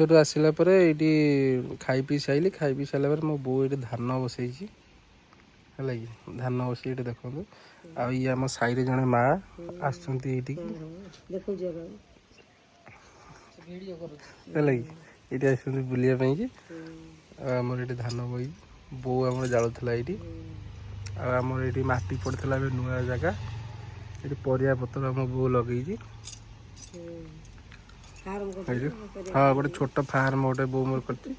ସେଠୁ ଆସିଲା ପରେ ଏଇଠି ଖାଇ ପିଇ ସାଇଲି। ଖାଇ ପିଇ ସାରିଲା ପରେ ମୋ ବୋଉ ଏଇଠି ଧାନ ବସେଇଛି ହେଲା କି। ଧାନ ବସେଇ ଏଇଠି ଦେଖନ୍ତୁ। ଆଉ ଇଏ ଆମ ସାହିରେ ଜଣେ ମା ଆସୁଛନ୍ତି ଏଇଠିକି ହେଲା କି। ଏଇଠି ଆସୁଛନ୍ତି ବୁଲିବା ପାଇଁକି। ଆଉ ଆମର ଏଇଠି ଧାନ ବହି ବୋଉ ଆମର ଜାଳୁଥିଲା ଏଇଠି। ଆଉ ଆମର ଏଇଠି ମାଟି ପଡ଼ିଥିଲା ଏବେ ନୂଆ ଜାଗା। ଏଠି ପରିବା ପତ୍ର ଆମ ବୋଉ ଲଗେଇଛି। ହଁ ଗୋଟେ ଛୋଟ ଫାର୍ମ ଗୋଟେ ବୋଉ ମୋର କରିଛି।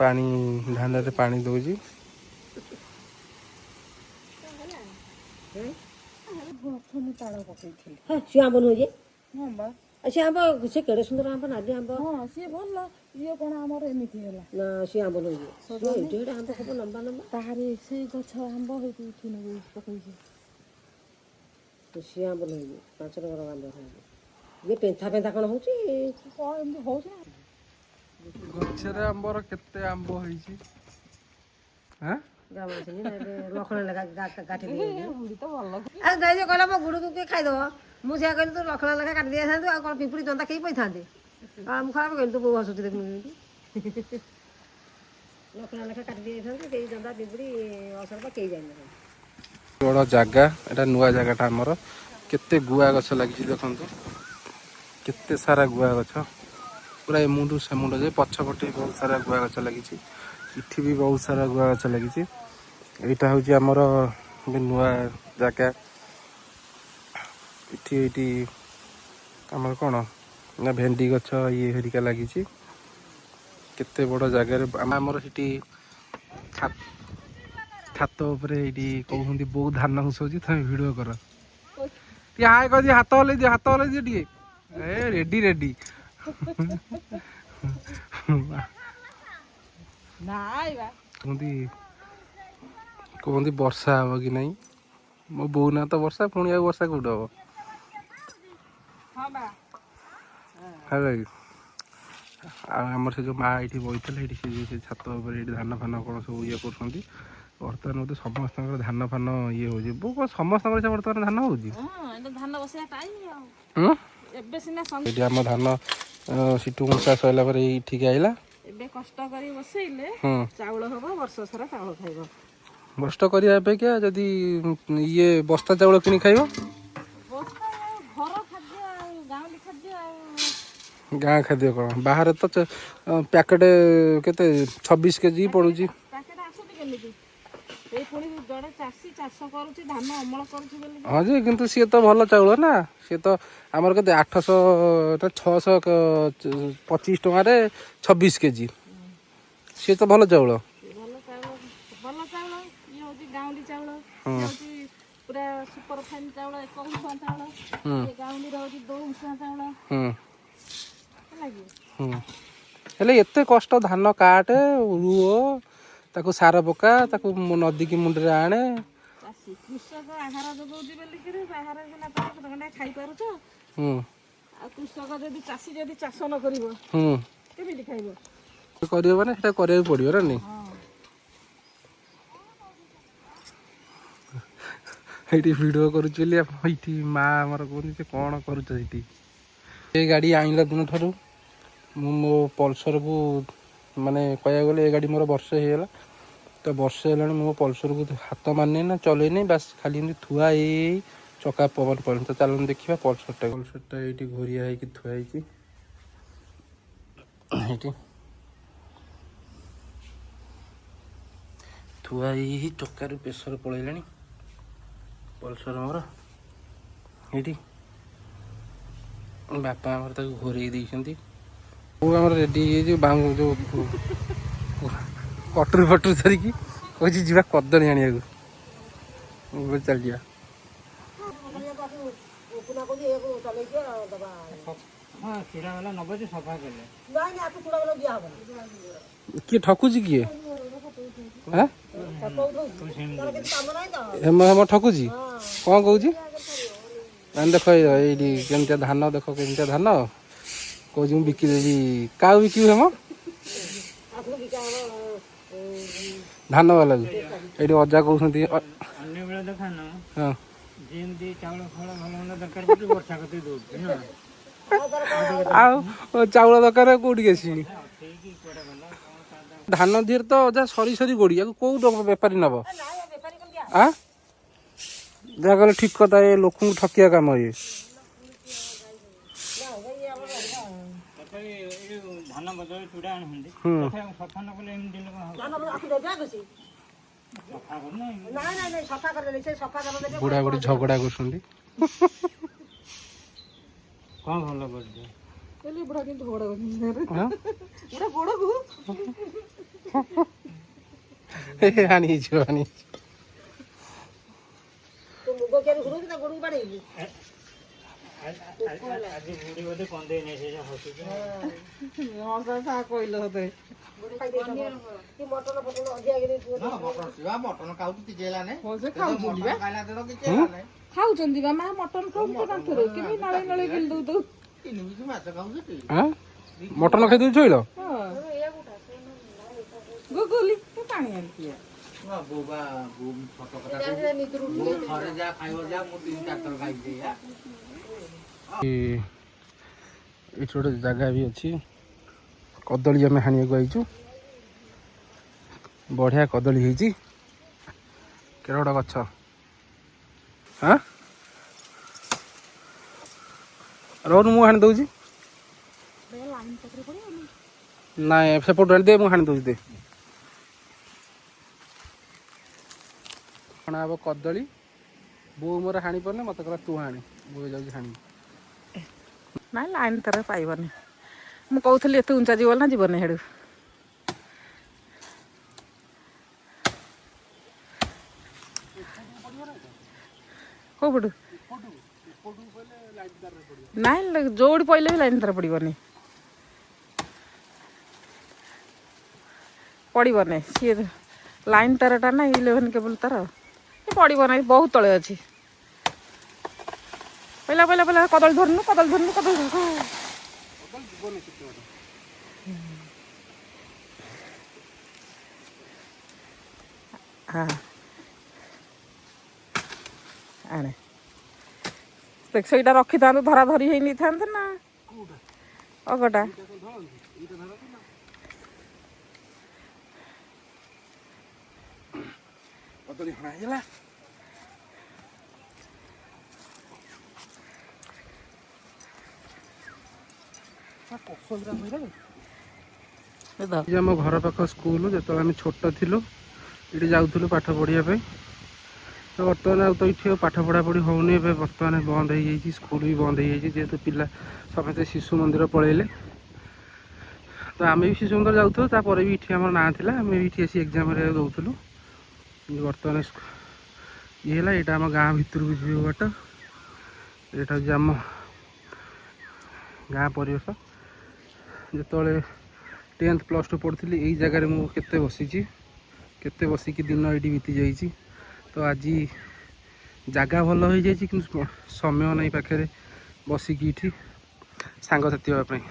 ପାଣି ଧାନରେ ପାଣି ଦଉଛି। ସିଏ ଆମ୍ବ ନୁହେଁ ସେ ଆମ୍ବ ସେ କେଡ଼େ ସୁନ୍ଦର ଆମ୍ବ ନାଲି ଆମ୍ବ। ସିଏ ଭଲ ଇଏ କଣ ଆମର ଏମିତି ହେଲା ନା ସିଏ ଆମ୍ବ ନୁହେଁ ଏଇଟା ଆମ୍ବ ହବ ଲମ୍ବା ଲମ୍ବା। ତାହାରି ସେଇ ଗଛ ଆମ୍ବ ହେଇକି ଉଠି ପକେଇଛି। ସିଏ ଆମ୍ବ ନୁହେଁ 5 ଟଙ୍କାର ଆମ୍ବ ନୁହେଁ। ଇଏ ପେନ୍ଥା ପେନ୍ଥା କ'ଣ ହେଉଛି କ'ଣ ଏମିତି ହେଉଛି ନା। ଗଛରେ ଆମ୍ବର କେତେ ଆମ୍ବ ହେଇଛି। ଲକ୍ଷଣ ଲେଖା କାଟି କହିଲା ମୋ ଗୁଡ଼କୁ କିଏ ଖାଇଦେବ। ମୁଁ ସେଇଆ କହିଲି ତୁ ଲକ୍ଷଣ ଲେଖା କାଟି ଦେଇଥାନ୍ତୁ ଆଉ କ'ଣ ପିମ୍ପୁଡ଼ି ଜନ୍ଦା କେହି ପଇଥାନ୍ତେ। ମୁଁ ଖରାପ କହିଲି ତୁ ବୋଉ ହସୁଛି ଦେଖୁନୁ କେମିତି। ଲକ୍ଷଣ ଲେଖା କାଟି ଦେଇଥାନ୍ତୁ କେହି ଜନ୍ଦା ପିମ୍ପୁଡ଼ି ଅସରପା କେହି ଯାଇନଥାନ୍ତି। ବଡ଼ ଜାଗା ଏଇଟା ନୂଆ ଜାଗାଟା ଆମର। କେତେ ଗୁଆ ଗଛ ଲାଗିଛି ଦେଖନ୍ତୁ। କେତେ ସାରା ଗୁଆ ଗଛ ପୁରା ଏମୁଣ୍ଡୁ ସେମୁଣ୍ଡ ଯେ ପଛପଟେ ବହୁତ ସାରା ଗୁଆ ଗଛ ଲାଗିଛି। ଏଠି ବି ବହୁତ ସାରା ଗୁଆ ଗଛ ଲାଗିଛି। ଏଇଟା ହେଉଛି ଆମର ଗୋଟେ ନୂଆ ଜାଗା। ଏଇଠି ଆମର କ'ଣ ନା ଭେଣ୍ଡି ଗଛ ଇଏ ହେରିକା ଲାଗିଛି। କେତେ ବଡ଼ ଜାଗାରେ ଆମର ସେଠି ଛାତ ଉପରେ ଏଇଠି କହୁଛନ୍ତି ବୋଉ ଧାନ ଘୁଷଉଛି ତମେ ଭିଡ଼ିଓ କର। ଟିକେ ହାଏ କରିଦିଅ ହାତ ହଲେଇ ଦିଅ ହାତ ହଲେଇ ଦିଅ ଟିକେ। ଏ ରେଡି ରେଡି କୁହନ୍ତି ବର୍ଷା ହବ କି ନାହିଁ। ମୋ ବୋଉ ନା ତ ବର୍ଷା ପୁଣି ଆଉ ବର୍ଷା କୋଉଠି ହବ। ହେଲା କି। ଆଉ ଆମର ସେ ଯେଉଁ ମା ଏଇଠି ବଇଥିଲେ ଏଇଠି ସେ ଛାତ ଉପରେ ଏଇଠି ଧାନ ଫାନ କ'ଣ ସବୁ ଇଏ କରୁଛନ୍ତି। ବର୍ତ୍ତମାନ ବୋଧେ ସମସ୍ତଙ୍କର ଧାନ ଫାନ ଇଏ ହେଉଛି। ବୋଉ କ'ଣ ସମସ୍ତଙ୍କର ସେ ବର୍ତ୍ତମାନ ଧାନ ହେଉଛି। ଏଇଠି ଆମ ଧାନ ସିଠୁ ମୁସା ସରିଲା ପରେ ଏଇଠିକି ଆଇଲା। ଏବେ କଷ୍ଟ କରି ବସେଇଲେ ଚାଉଳ ହବ ବର୍ଷ ସାରା ଚାଉଳ ଖାଇବ। କଷ୍ଟ କରିବା ଅପେକ୍ଷା ଯଦି ଇଏ ବସ୍ତା ଚାଉଳ କିଣି ଖାଇବ। ଘର ଖାଦ୍ୟ ଆଉ ଗାଉଁଲି ଖାଦ୍ୟ ଆଉ ଗାଁ ଖାଦ୍ୟ କ'ଣ ବାହାରେ ତ ପ୍ୟାକେଟ କେତେ 26 କେଜି ପଡ଼ୁଛି। ପ୍ୟାକେଟ ଆସୁଛି କେମିତି ଏଇ ପୁଣି ଜଣେ ଚାଷୀ ଚାଷ କରୁଛି ଧାନ ଅମଳ କରୁଛି ବୋଲି। ହଁ ଯେ କିନ୍ତୁ ସିଏ ତ ଭଲ ଚାଉଳ ନା। ସିଏ ତ ଆମର କେତେ 625 ଟଙ୍କାରେ 26 କେଜି। ସିଏ ତ ଭଲ ଚାଉଳ। ଭଲ ଚାଉଳ ଇଏ ହେଉଛି ଗାଉଁଲି ଚାଉଳ। ଇଏ ହେଉଛି ପୁରା ସୁପର ଫାଇନ୍ ଚାଉଳ 21 ଚାଉଳ। ଇଏ ଗାଉଁଲିର ହେଉଛି 2 ଚାଉଳ। ହେଲେ ଏତେ କଷ୍ଟ ଧାନ କାଟେ ରୁଅ ତାକୁ ସାର ପକା ତାକୁ ନଦୀକି ମୁଣ୍ଡରେ ଆଣେ। କୃଷକ ଆହାର ଯୋଗାଉଛି ବୋଲିକିରି ବାହାରେ ସିନା ଟଙ୍କା ଖାଇପାରୁଛ। ଆଉ କୃଷକ ଯଦି ଚାଷୀ ଯଦି ଚାଷ ନ କରିବ କେମିତି ଖାଇବ। କରିବ ମାନେ ସେଟା କରିବାକୁ ପଡ଼ିବ ନା ନାଇଁ। ଏଇଠି ଭିଡ଼ିଓ କରୁଛି ବୋଲି ଏଇଠି ମା ଆମର କହୁଛି ସେ କ'ଣ କରୁଛ ସେଇଠି। ଏ ଗାଡ଼ି ଆଣିଲା ଦିନ ଠାରୁ ମୁଁ ମୋ ପଲ୍ସର୍କୁ ମାନେ କହିବାକୁ ଗଲେ ଏ ଗାଡ଼ି ମୋର ବର୍ଷେ ହେଇଗଲା। ତ ବର୍ଷେ ହେଲାଣି ମୁଁ ପଲ୍ସର୍କୁ ହାତ ମାରିନି ନା ଚଲେଇନି। ବାସ୍ ଖାଲି ଏମିତି ଥୁଆ ହେଇ ଚକା ପବନ ପଡ଼ିନି। ତ ଚାଲନ୍ତୁ ଦେଖିବା ପଲ୍ସର୍ଟା ଏଇଠି ଘୋରିଆ ହେଇକି ଥୁଆ ହେଇଛି। ଏଇଠି ଥୁଆ ହେଇ ଚକାରୁ ପ୍ରେସର ପଳେଇଲାଣି। ପଲ୍ସର୍ ମୋର ଏଇଠି ବାପା ଆମର ତାକୁ ଘୋରେଇ ଦେଇଛନ୍ତି। ବୋଉ ଆମର ରେଡ଼ି ହେଇଯାଇଛି ଯେଉଁ କଟୁରୀ ଫଟୁରୀ ଧରିକି କହୁଛି ଯିବା କଦଳୀ ଆଣିବାକୁ। ଚାଲିଯିବା। କିଏ ଠକୁଛି କିଏ ହେମ ଠକୁଛି କ'ଣ କହୁଛି। ଦେଖ ଏଇଠି କେମିତିଆ ଧାନ ଦେଖ କେମିତିଆ ଧାନ କହୁଛି ମୁଁ ବିକିଦେବି। କାହାକୁ ବିକିବୁ ହେମ ଧାନ ବାଲାକୁ। ଏଇଠି ଅଜା କହୁଛନ୍ତି ଅନ୍ୟ ବେଳେ ଦେଖାନ ହଁ ଯେମିତି ଚାଉଳ ଫଳ ଭଲ ମନ୍ଦ ଦରକାର ପଡୁଛି ବର୍ଷା କତି ଦଉଛି ନା ଆଉ ଚାଉଳ ଦରକାର କୋଉଠିକି ଆସିବି? ଧାନ ଧିରେ ତ ଅଜା ସରି ସରି ଗୋଡ଼ି ଆକୁ କୋଉ ବେପାରୀ ନବ? ଆ ଯାହା କହିଲେ ଠିକ କଥା, ଏ ଲୋକଙ୍କୁ ଠକିବା କାମ ଇଏ। ବୁଢା ବୁଢୀ ଝଗଡା କରୁଛନ୍ତି। କଣ ଭଲ କରୁଛି? ବୁଢା କିନ୍ତୁ ଝଗଡା କରୁଛନ୍ତି ଗୋଡକୁ ଆଣିଯିବ ଆଣିଯିବ। ଆଜି ବୁଢୀ ବୋଧେ କନ୍ଦେଇ ନେଇ ସେ ହସୁଛି। କହିଲ ମତେ ଖାଉଛନ୍ତି ବା ମା ମଟନ ଖାଉଛନ୍ତି କାନ୍ଥରେ କେମିତି ନଳେଇ ନଳେଇ ଗିଳି ଦଉ ମଟନ ଖାଇ ଦଉଛୁ ଏଇଲ ଗୁଗୁଲି ତୁ ପାଣି ଆଣିକି ଏଇଠି ଗୋଟେ ଜାଗା ବି ଅଛି। କଦଳୀ ଆମେ ହାଣିବାକୁ ଆଇଛୁ। ବଢିଆ କଦଳୀ ହେଇଛି। କେଡେ ବଡ଼ ଗଛ। ହଁ ରହୁନୁ ମୁଁ ହାଣି ଦଉଛି। ନାଇଁ ସେପଟୁ ଆଣି ଦେ, ମୁଁ ହାଣି ଦଉଛି। ଦେ ହଣା ହବ କଦଳୀ। ବୋଉ ମୋର ହାଣି ପାରୁନି, ମତେ କହିଲା ତୁ ହାଣି। ବୋଉ ଯାଉଛି ହାଣି। ନାଇଁ ଲାଇନ୍ ତାର ପାଇବନି। ମୁଁ କହୁଥିଲି ଏତେ ଉଞ୍ଚା ଯିବ ନା ଯିବନି ହେଡୁ। କୋଉ ପଟୁ? ନାଇଁ ଯୋଉଠି ପଇଲେ ବି ଲାଇନ୍ ତାର ପଡ଼ିବନି। ପଡ଼ିବନି ସିଏ ଲାଇନ୍ ତାରଟା ନା 11 କେବୁଲ ତାର ପଡ଼ିବ ନାହିଁ। ବହୁତ ତଳେ ଅଛି। ପଇଲା କଦଳୀ ଧରୁନୁ ହଁ ଆଣେ ସେଇଟା ରଖିଥାନ୍ତୁ, ଧରା ଧରି ହେଇ ନେଇଥାନ୍ତେ ନା ଅଗଟା। କଦଳୀ ହଣା ହେଇଗଲା। ଆମ ଘର ପାଖ ସ୍କୁଲ, ଯେତେବେଳେ ଆମେ ଛୋଟ ଥିଲୁ ଏଠି ଯାଉଥିଲୁ ପାଠ ପଢ଼ିବା ପାଇଁ। ତ ବର୍ତ୍ତମାନ ଆଉ ତ ଏଠି ପାଠ ପଢ଼ାପଢ଼ି ହେଉନି। ଏବେ ବର୍ତ୍ତମାନ ବନ୍ଦ ହେଇଯାଇଛି, ସ୍କୁଲ ବି ବନ୍ଦ ହେଇଯାଇଛି। ଯେହେତୁ ପିଲା ସମସ୍ତେ ଶିଶୁ ମନ୍ଦିର ପଳେଇଲେ, ତ ଆମେ ବି ଶିଶୁ ମନ୍ଦିର ଯାଉଥିଲୁ। ତାପରେ ବି ଏଠି ଆମର ନାଁ ଥିଲା, ଆମେ ବି ଏଠି ଆସି ଏକ୍ଜାମ ଦେଉଥିଲୁ। କିନ୍ତୁ ବର୍ତ୍ତମାନ ଇଏ ହେଲା, ଏଇଟା ଆମ ଗାଁ ଭିତରକୁ ଯିବ ବାଟ। ଏଇଟା ହେଉଛି ଆମ ଗାଁ ପରିବେଶ। ଯେତେବେଳେ 10th +2 ପଢ଼ୁଥିଲି, ଏଇ ଜାଗାରେ ମୁଁ କେତେ ବସିକି ଦିନ ଏଇଠି ବିତି ଯାଇଛି। ତ ଆଜି ଜାଗା ଭଲ ହେଇଯାଇଛି, କିନ୍ତୁ ସମୟ ନାହିଁ ପାଖରେ ବସିକି ଏଠି ସାଙ୍ଗସାଥି ହେବା ପାଇଁ।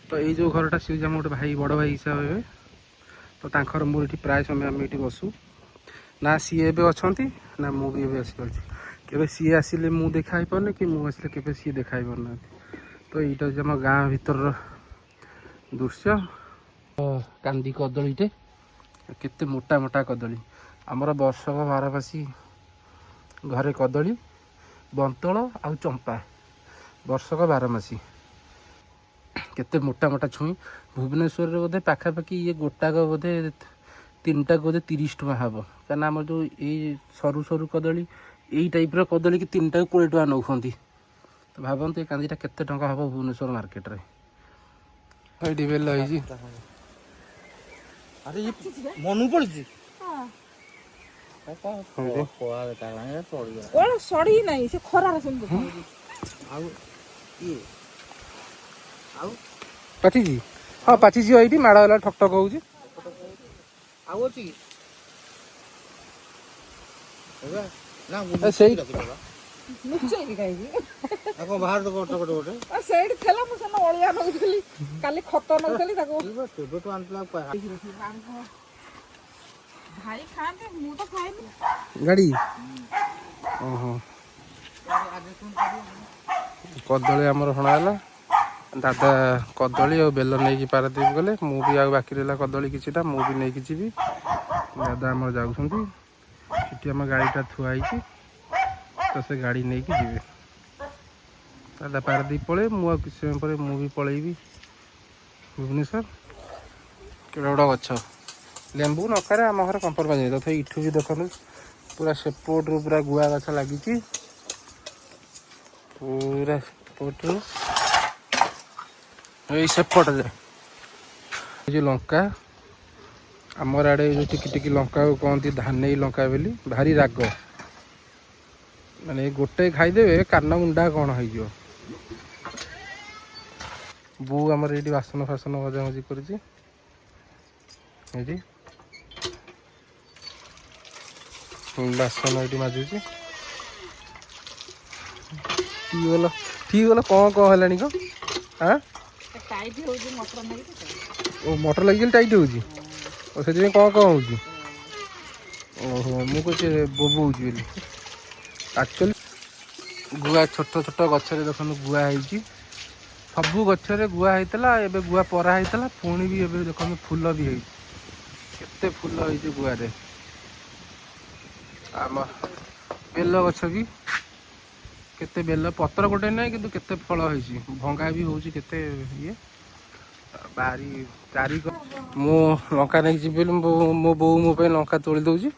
ତ ଏଇ ଯେଉଁ ଘରଟା, ସିଏ ହେଉଛି ଆମ ଗୋଟେ ଭାଇ, ବଡ଼ ଭାଇ ହିସାବ ହେବେ। ତ ତାଙ୍କର ମୋର ଏଠି ପ୍ରାୟ ସମୟ ଆମେ ଏଠି ବସୁ। ନା ସିଏ ଏବେ ଅଛନ୍ତି, ନା ମୁଁ ବି ଏବେ ଆସିପାରୁଛି। କେବେ ସିଏ ଆସିଲେ ମୁଁ ଦେଖା ହେଇପାରୁନି, କି ମୁଁ ଆସିଲେ କେବେ ସିଏ ଦେଖା ହେଇପାରୁନାହାନ୍ତି। ତ ଏଇଟା ହେଉଛି ଆମ ଗାଁ ଭିତରର ଦୃଶ୍ୟ। କାନ୍ଦି କଦଳୀଟେ, କେତେ ମୋଟା ମୋଟା କଦଳୀ। ଆମର ବର୍ଷକ ବାରମାସୀ ଘରେ କଦଳୀ, ବନ୍ତଳ ଆଉ ଚମ୍ପା, ବର୍ଷକ ବାରମାସୀ। କେତେ ମୋଟା ମୋଟା ଛୁଇଁ। ଭୁବନେଶ୍ୱରରେ ବୋଧେ ପାଖାପାଖି ଇଏ ଗୋଟାକ ବୋଧେ 3ଟାକୁ ବୋଧେ 30 ଟଙ୍କା ହେବ। କାହିଁକିନା ଆମର ଯେଉଁ ଏଇ ସରୁ ସରୁ କଦଳୀ, ଏଇ ଟାଇପ୍ର କଦଳୀ କି 3ଟାକୁ 20 ଟଙ୍କା ନେଉଛନ୍ତି। ତ ଭାବନ୍ତୁ ଏ କାନ୍ଦିଟା କେତେ ଟଙ୍କା ହେବ ଭୁବନେଶ୍ୱର ମାର୍କେଟରେ। ଏଇଠି ବେଲ ହେଇଛି। ଆରେ ଇଏ ମନକୁ ପଡିଛି। ସଢି ନାହିଁ, ସେ ଖରାରେ ସେମିତି। ଆଉ ଇଏ ଆଉ ପାଚିଛି? ହଁ ପାଚିଛି। ଏଇଠି ମାଡ଼ ହେଲା, ଠକ୍ ଠକ୍ ହେଉଛି। ଆଉ ଅଛି କି? ସେଇ ଲୁଚେଇକି ଖାଇବି। ଆଉ କଣ ବାହାର ଗୋଟେ ସେଇଠି ଥିଲା, ମୁଁ ସେଦିନ ଅଳିଆ ନଉଥିଲି, କାଲି ଖତ ନଉଥିଲି ତାକୁ। କେବେଠୁ ଆଣିଥିଲା? ଭାଇ ଖାଆନ୍ତି, ମୁଁ ତ ଖାଏନି। ଗାଡ଼ି ଓହୋ। କଦଳୀ ଆମର ହଣା ହେଲା। ଦାଦା କଦଳୀ ଆଉ ବେଲ ନେଇକି ପାରାଦ୍ୱୀପ ଗଲେ। ମୁଁ ବି ଆଉ ବାକି ରହିଲା କଦଳୀ କିଛିଟା ମୁଁ ବି ନେଇକି ଯିବି। ଦାଦା ଆମର ଯାଉଛନ୍ତି। ସେଠି ଆମ ଗାଡ଼ିଟା ଥୁଆ ହେଇଛି ତ ସେ ଗାଡ଼ି ନେଇକି ଯିବେ। ଦାଦା ପାରାଦ୍ୱୀପ ପଳେଇବେ। ମୁଁ ଆଉ କିଛି ସମୟ ପରେ ମୁଁ ବି ପଳେଇବି ଭୁବନେଶ୍ୱର। କେଡ଼େ ବଡ଼ ଗଛ ଲେମ୍ବୁ ନକାରେ ଆମ ଘରେ କମ୍ପ୍ରମାଇଜ୍ ନାହିଁ। ତଥାପି ଏଠୁ ବି ଦେଖନ୍ତୁ ପୁରା ସେପଟରୁ ପୁରା ଗୁଆ ଗଛ ଲାଗିଛି। ପୁରା ସେପଟରୁ ଏଇ ସେପଟ ଯାଏ ଏ ଯେଉଁ ଲଙ୍କା ଆମର ଆଡ଼େ ଯେଉଁ ଟିକି ଟିକି ଲଙ୍କାକୁ କହନ୍ତି ଧାନେଇ ଲଙ୍କା ବୋଲି। ଭାରି ରାଗ, ମାନେ ଗୋଟେ ଖାଇଦେବେ କାନ ମୁଣ୍ଡା କ'ଣ ହେଇଯିବ। ବୋଉ ଆମର ଏଇଠି ବାସନ ଫାସନ ମଜାମଜି କରୁଛି। ଏଇଠି ବାସନ ଏଇଠି ମାଜୁଛି। ଠିକ୍ ଗଲ କ'ଣ ହେଲାଣି କ'ଣ? ଆଁ ଟାଇଟ୍ ହେଉଛି ମଟର ନେଇକି ତ। ଓ ମଟର ଲାଗିଗଲେ ଟାଇଟ୍ ହେଉଛି। ଓ ସେଥିପାଇଁ କ'ଣ ହେଉଛି? ଓହୋ ମୁଁ କହୁଛି ବୋବଉଛି ବୋଲି। ଆକ୍ଚୁଆଲି ଗୁଆ ଛୋଟ ଛୋଟ ଗଛରେ ଦେଖନ୍ତୁ ଗୁଆ ହେଇଛି। ସବୁ ଗଛରେ ଗୁଆ ହେଇଥିଲା, ଏବେ ଗୁଆ ପରା ହେଇଥିଲା, ପୁଣି ବି ଏବେ ଦେଖନ୍ତୁ ଫୁଲ ବି ହେଇଛି। କେତେ ଫୁଲ ହେଇଛି ଗୁଆରେ। ଆମ ବେଲ ଗଛ ବି କେତେ ବେଲ ପତ୍ର ଗୋଟେ ନାହିଁ କିନ୍ତୁ କେତେ ଫଳ ହେଇଛି। ଭଙ୍ଗା ବି ହେଉଛି କେତେ ଇଏ ବାରି ଚାରି। ମୁଁ ଲଙ୍କା ନେଇକି ଯିବି ବୋଲି ମୋ ବୋଉ ମୋ ପାଇଁ ଲଙ୍କା ତୋଳି ଦେଉଛି।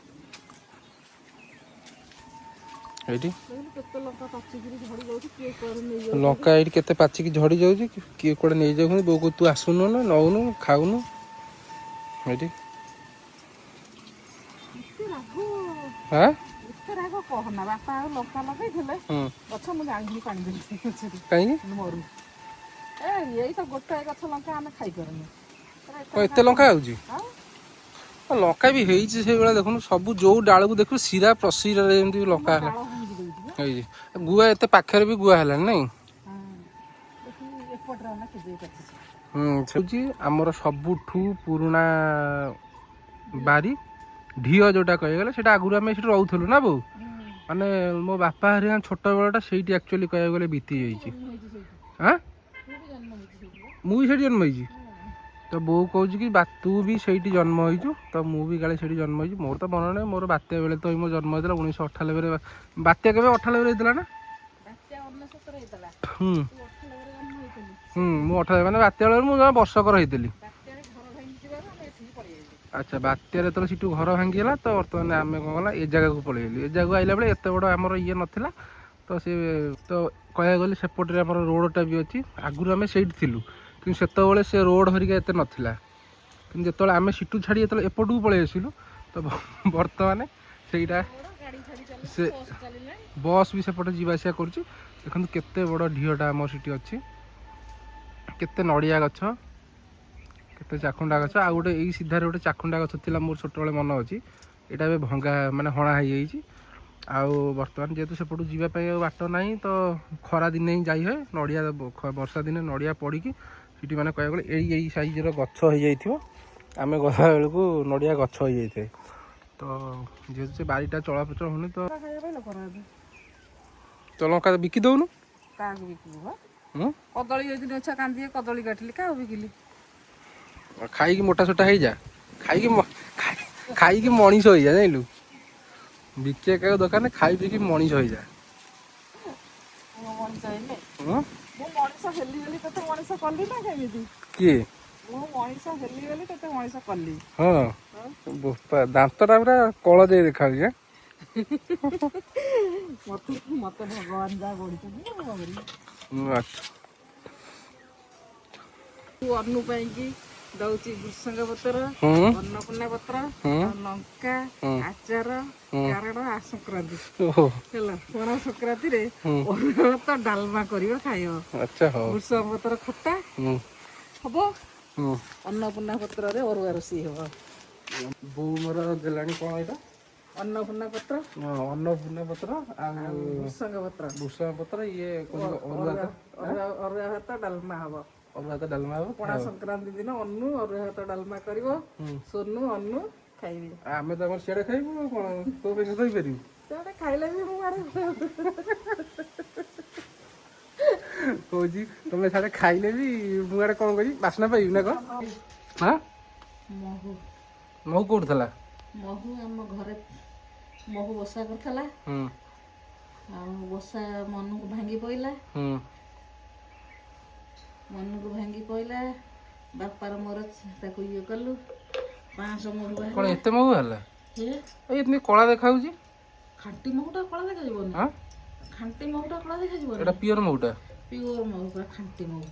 ଏଇଠି କେତେ ଲଙ୍କା ପାଚିକିରି ଝଡ଼ି ଯାଉଛି, କିଏ କୁଆଡ଼େ ନେଇଯାଉଛି। ଲଙ୍କା ଏଇଠି କେତେ ପାଚିକି ଝଡ଼ି ଯାଉଛି, କିଏ କୁଆଡ଼େ ନେଇଯାଉଛନ୍ତି। ବୋଉ ତୁ ଆସୁନୁ ନା ନଉନୁ ଖାଉନୁ। ଏଇଠି ହଁ ଏତେ ରାଗ କହନା। ବାପା ଆଉ ଲଙ୍କା ଲଗେଇଥିଲେ ଗଛ, ମୁଁ ଜାଣିଥିଲି ପାଣି ଦେଲି କାହିଁକି ମରୁ। ଏଇ ତ ଗୋଟାଏ ଗଛ ଲଙ୍କା ଆମେ ଖାଇପାରୁନୁ। ଏତେ ଲଙ୍କା ହେଉଛି? ଲଙ୍କା ବି ହେଇଛି ସେଇଭଳିଆ ଦେଖୁନୁ, ସବୁ ଯୋଉ ଡାଳକୁ ଦେଖିବୁ ଶିରା ପ୍ରଶିରାରେ ଯେମିତି ଲଙ୍କା ହେଲା ହେଇଛି। ଗୁଆ ଏତେ ପାଖରେ ବି ଗୁଆ ହେଲାଣି ନାଇଁ। ସେଉଛି ଆମର ସବୁଠୁ ପୁରୁଣା ବାରି ଢିଅ ଯୋଉଟା କହିଗଲେ ସେଇଟା ଆଗରୁ ଆମେ ସେଠି ରହୁଥିଲୁ ନା ବୋଉ। ମାନେ ମୋ ବାପା ହେରିକା ଛୋଟ ବେଳଟା ସେଇଠି ଆକ୍ଚୁଆଲି କହିବାକୁ ଗଲେ ବିତି ଯାଇଛି। ଆଁ ମୁଁ ବି ସେଇଠି ଜନ୍ମ ହେଇଛି। ତ ବୋଉ କହୁଛି କି ତୁ ବି ସେଇଠି ଜନ୍ମ ହେଇଛୁ, ତ ମୁଁ ବି କାଳେ ସେଇଠି ଜନ୍ମ ହେଇଛି। ମୋର ତ ମନେ ନାହିଁ, ମୋର ବାତ୍ୟା ବେଳେ ତ ମୋ ଜନ୍ମ ହେଇଥିଲା 1998ରେ। ବାତ୍ୟା କେବେ 98ରେ ହେଇଥିଲା ନା? ମୁଁ 98 ମାନେ ବାତ୍ୟା ବେଳେ ମୁଁ ଜମା ବର୍ଷକର ହେଇଥିଲି। ଆଚ୍ଛା, ବାତ୍ୟାରେ ଯେତେବେଳେ ସେଠୁ ଘର ଭାଙ୍ଗିଗଲା ତ ବର୍ତ୍ତମାନ ଆମେ କ'ଣ କଲା ଏ ଜାଗାକୁ ପଳେଇଗଲୁ। ଏ ଜାଗାକୁ ଆଇଲା ବେଳେ ଏତେ ବଡ଼ ଆମର ଇଏ ନଥିଲା। ତ ସେ ତ କହିବାକୁ ଗଲେ ସେପଟରେ ଆମର ରୋଡ଼ଟା ବି ଅଛି। ଆଗରୁ ଆମେ ସେଇଠି ଥିଲୁ କିନ୍ତୁ ସେତେବେଳେ ସେ ରୋଡ଼ ହରିକା ଏତେ ନଥିଲା। କିନ୍ତୁ ଯେତେବେଳେ ଆମେ ସିଟୁ ଛାଡ଼ି ଯେତେବେଳେ ଏପଟକୁ ପଳେଇ ଆସିଲୁ ତ ବର୍ତ୍ତମାନ ସେଇଟା ସେ ବସ୍ ବି ସେପଟେ ଯିବା ଆସିବା କରୁଛି। ଦେଖନ୍ତୁ କେତେ ବଡ଼ ଢିଅଟା ଆମର ସେଠି ଅଛି। କେତେ ନଡ଼ିଆ ଗଛ, କେତେ ଚାଖୁଣ୍ଡା ଗଛ। ଆଉ ଗୋଟେ ଏଇ ସିଧାରେ ଗୋଟେ ଚାଖୁଣ୍ଡା ଗଛ ଥିଲା, ମୋର ଛୋଟବେଳେ ମନେ ଅଛି। ଏଇଟା ଏବେ ଭଙ୍ଗା ମାନେ ହଣା ହେଇଯାଇଛି। ଆଉ ବର୍ତ୍ତମାନ ଯେହେତୁ ସେପଟୁ ଯିବା ପାଇଁ ଆଉ ବାଟ ନାହିଁ ତ ଖରା ଦିନେ ହିଁ ଯାଇ ହୁଏ। ନଡ଼ିଆ ବର୍ଷା ଦିନେ ନଡ଼ିଆ ପଡ଼ିକି ସେଠି ମାନେ କହିବାକୁ ଗଲେ ଏଇ ସାଇଜ୍ର ଗଛ ହେଇଯାଇଥିବ। ଆମେ ଗଲା ବେଳକୁ ନଡ଼ିଆ ଗଛ ହେଇଯାଇଥାଏ। ତ ଯେହେତୁ ସେ ବାରିଟା ଚଳାପଚଳ ହେଉନି ତ ଲଙ୍କା ବିକି ଦେଉନୁ। କାହାକୁ ବିକିବୁ ବା? କଦଳୀ ଯଦି ଗଛ କାନ୍ଦିଏ କଦଳୀ କାଟିଲି, କାହାକୁ ବିକିଲି? ଖାଇକି ମୋଟା ସୋଟା ହେଇଯା, ଖାଇକି ମଣିଷ ହେଇଯା ଜାଣିଲୁ। ବିକିବା କାହାକୁ ଦରକାର ନାହିଁ, ଖାଇ ପିଇକି ମଣିଷ ହେଇଯା। ମଣିଷ ହେଲେ ମୁଁ ମଣିଷ ହେଲି ବୋଲି ତତେ ମଣିଷ କଲି ନା କେମିତି? କିଏ? ମୁଁ ମଣିଷ ହେଲି ବୋଲି ତତେ ମଣିଷ କଲି। ହଁ ଦାନ୍ତଟା ପୁରା କଳ ଦେଇ ଦେଖାଯାଉଛି। ମତେ ଭଗବାନ ଯାହା ବଢିଛନ୍ତି ନା କରିବି। ଅନୁ ପାଇଁକି ଦଉଛି ଭୃସଙ୍ଗ ପତ୍ର, ଅନ୍ନପୂର୍ଣ୍ଣା ପତ୍ର, ଆଉ ଲଙ୍କା, ଆଚାର, କାରଣ ସଂକ୍ରାନ୍ତି ହେଲା। ପଣା ସଂକ୍ରାନ୍ତିରେ ଅରୁଆ ଭାତ ଡାଲମା କରିବ ଖାଇବ। ଭୃସଙ୍ଗ ପତ୍ର ଖଟା ହବ, ଅନ୍ନପୂର୍ଣ୍ଣା ପତ୍ରରେ ଅରୁଆ ରୋଷେଇ ହବ। ବୋଉ ମୋର ଦେଲାଣି କ'ଣ ଏଇଟା? ଅନ୍ନପୂର୍ଣ୍ଣା ପତ୍ର, ଅନ୍ନପୂର୍ଣ୍ଣା ପତ୍ର ଆଉ ଭୃସଙ୍ଗ ପତ୍ର। ଭୃସଙ୍ଗ ପତ୍ର ଇଏ ଅରୁଆ ଭାତ ଡାଲମା ହବ। ଅରୁଆ ଭାତ ଡାଲମା ହବ। ପଣା ସଂକ୍ରାନ୍ତି ଦିନ ଅନୁ ଅରୁଆ ଭାତ ଡାଲମା କରିବ, ସୋନୁ ଅନୁ ଖାଇବେ। ଆମେ ତ ଆମର ସିଆଡ଼େ ଖାଇବୁ ଆଉ କ'ଣ ତୋ ପାଇଁ କହିପାରିବୁ? ସିଆଡ଼େ ଖାଇଲେ ବି ମୁଁ ମାରେ କହୁଛି ତମେ ସାଡେ ଖାଇଲେ ବି ମୁଁ ଆଡେ କଣ କରିବି ବାସ୍ନା ପାଇବି ନା କଣ? ହଁ ମହୁ ମହୁ କୋଉଠି ଥିଲା? ମହୁ ଆମ ଘରେ ମହୁ ବସା କରିଥିଲା। ହୁଁ ଆଉ ବସା ମନକୁ ଭାଙ୍ଗି ପଇଲା। ହୁଁ ମନକୁ ଭାଙ୍ଗି ପଇଲା ବାପାର ମୋର ତାକୁ ଇଏ କଲୁ 500 ମହୁ କଣ ବାହାରିଲା। ଏତେ ମହୁ ହେଲା? ହେ ଏଇ ଏମିତି କଳା ଦେଖାଯାଉଛି। ଖାଣ୍ଟି ମହୁଟା କଳା ଦେଖାଯିବନି? ହଁ ଖାଣ୍ଟି ମହୁଟା କଳା ଦେଖାଯିବନି? ଏଇଟା ପିଓର ମହୁଟା। ପିଓର ମହୁ ପୁରା ଖାଣ୍ଟି ମହୁ।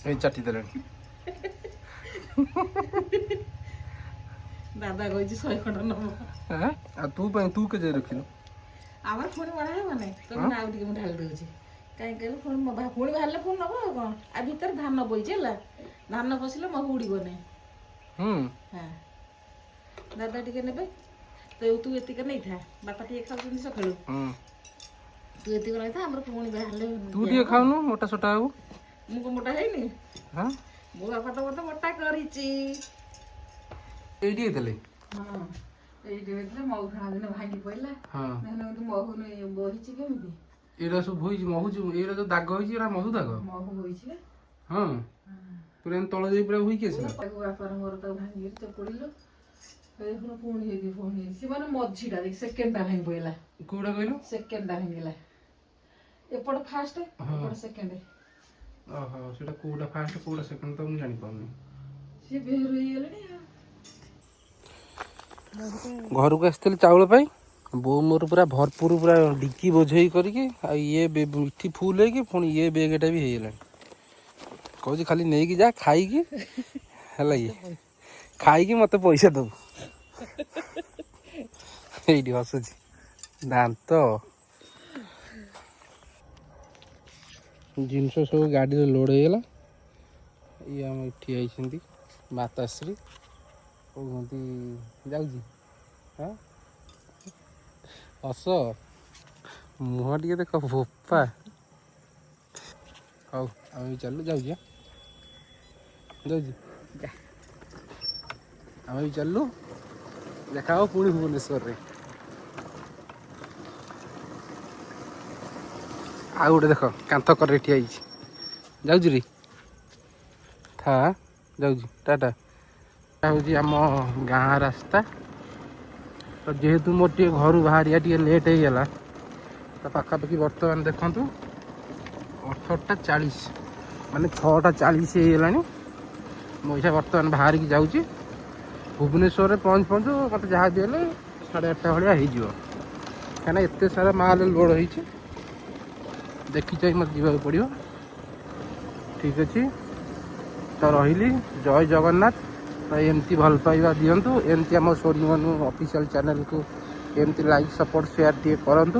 ଏଇ ଚାଟି ଦେଲେଣି। ଦାଦା କହିଛି 100 ଖଣ୍ଡ ନବ। ଆଉ ତୁ କେତେ ରଖିଲୁ? ଆମର ପୁଣି ବଢା ହେବ ନାଇଁ ତମେ ଆଉ ଟିକେ ମୁଁ ଢାଳି ଦଉଛି କାହିଁକି କହିଲେ ପୁଣି ବାହାରିଲେ ପୁଣି ନବ ଆଉ କଣ। ଆଉ ଭିତରେ ଧାନ ପଇଛି ହେଲା ଧାନ ପଶିଲେ ମହୁ ଉଡ଼ିବନି। ହୁଁ ହଁ ଦାଦା ଟିକେ ନେବେ ତ ତୁ ଏତିକି ନେଇଥା ବାପା ଟିକେ ଖାଉଛନ୍ତି ସକାଳୁ ହୁଁ ତୁ ଏତିକି ନେଇଥା ଆମର ପୁଣି ବାହାରିଲେ ତୁ ଟିକେ ଖାଉନୁ ମୋଟା ସୋଟା ହବୁ। ମୁଁ କଣ ମୋଟା ହେଇନି? ହଁ ମୋ ବାପା ତ ମତେ ମୋଟା କରିଛି। ଏଇଠି ହେଇଥିଲେ। ହଁ ଏଇଠି ହେଇଥିଲେ ମହୁ ଖାଣା ଦିନ ଭାଙ୍ଗି ପଇଲା। ହଁ ମହୁ ବହିଛି କେମିତି? ଏଇଟା ସବୁ ବୋହିଛି ମହୁ ଏଇଟା ଯୋଉ ଦାଗ ହେଇଛି ଏଇଟା ମହୁ ଦାଗ। ମହୁ ବୋହିଛି ବା। ହଁ ପୁରା ଏମିତି ତଳ ଯାଇ ପୁରା ବୋହିକି ଆସିଲା। ତାକୁ ବାପାର ମୋର ତାକୁ ଭାଙ୍ଗିକି ଚକୁଡ଼ିଲୁ ପୁଣି ହେଇଛି ସେ ମାନେ ମଝିଟା ସେକେଣ୍ଡଟା ଭାଙ୍ଗି ପଇଲା। କୋଉଟା କହିଲୁ? ସେକେଣ୍ଡଟା ଭାଙ୍ଗିଲା ଏପଟ ଫାଷ୍ଟ ଏପଟ ସେକେଣ୍ଡ। ଓହୋ ସେଟା କୋଉଟା ଫାଷ୍ଟ କୋଉଟା ସେକେଣ୍ଡ ତ ମୁଁ ଜାଣିପାରୁନି। ସିଏ ବେହରୁ ହେଇଗଲେଣି ଆଉ। ଘରକୁ ଆସିଥିଲି ଚାଉଳ ପାଇଁ ବୋଉ ମୋର ପୁରା ଭରପୁର ପୁରା ଡିକି ବୋଝେଇ କରିକି ଆଉ ଇଏ ମିଠି ଫୁଲ ହେଇକି ପୁଣି ଇଏ ବେଗଟା ବି ହେଇଗଲାଣି। କହୁଛି ଖାଲି ନେଇକି ଯା ଖାଇକି ହେଲା କି ଖାଇକି ମତେ ପଇସା ଦବୁ। ଏଇଠି ହସୁଛି ଦାନ୍ତ। ଜିନିଷ ସବୁ ଗାଡ଼ିରେ ଲୋଡ଼ ହେଇଗଲା। ଇଏ ଆମ ଠିଆ ହେଇଛନ୍ତି ମାତାଶ୍ରୀ କହୁଛନ୍ତି ଯାଉଛି। ହଁ ହସ ମୁହଁ ଟିକେ ଦେଖ ବୋପା। ହଉ ଆମେ ଚାଲୁ ଯାଉଛି ଯାଉଛି ଆମେ ବି ଚାଲିଲୁ ଦେଖା ହବ ପୁଣି ଭୁବନେଶ୍ୱରରେ। ଆଉ ଗୋଟେ ଦେଖ କାନ୍ଥ କରରେ ଠିଆ ହେଇଛି ଯାଉଛି ରେ ଥା ଯାଉଛି ଟାଟା। ଏଇଟା ହେଉଛି ଆମ ଗାଁ ରାସ୍ତା। ତ ଯେହେତୁ ମୋର ଟିକେ ଘରୁ ବାହାରିବା ଟିକେ ଲେଟ୍ ହେଇଗଲା ତ ପାଖାପାଖି ବର୍ତ୍ତମାନ ଦେଖନ୍ତୁ 18ଟା 40 ମାନେ 6ଟା 40 ହେଇଗଲାଣି। ମୁଁ ଏଇଟା ବର୍ତ୍ତମାନ ବାହାରିକି ଯାଉଛି ଭୁବନେଶ୍ୱରରେ ପହଞ୍ଚୁ ମୋତେ ଯାହା ବି ହେଲେ 8:30 ଭଳିଆ ହେଇଯିବ କାହିଁକିନା ଏତେ ସାରା ମାଲ ଲୋଡ଼ ହେଇଛି। ଦେଖି ଚାହିଁ ମୋତେ ଯିବାକୁ ପଡ଼ିବ। ଠିକ୍ ଅଛି ତ ରହିଲି। ଜୟ ଜଗନ୍ନାଥ। ତ ଏମିତି ଭଲ ପାଇବା ଦିଅନ୍ତୁ ଏମିତି ଆମ ସୋନୁ ଅନୁ ଅଫିସିଆଲ ଚ୍ୟାନେଲକୁ ଏମିତି ଲାଇକ୍ ସପୋର୍ଟ ସେୟାର ଟିକେ କରନ୍ତୁ।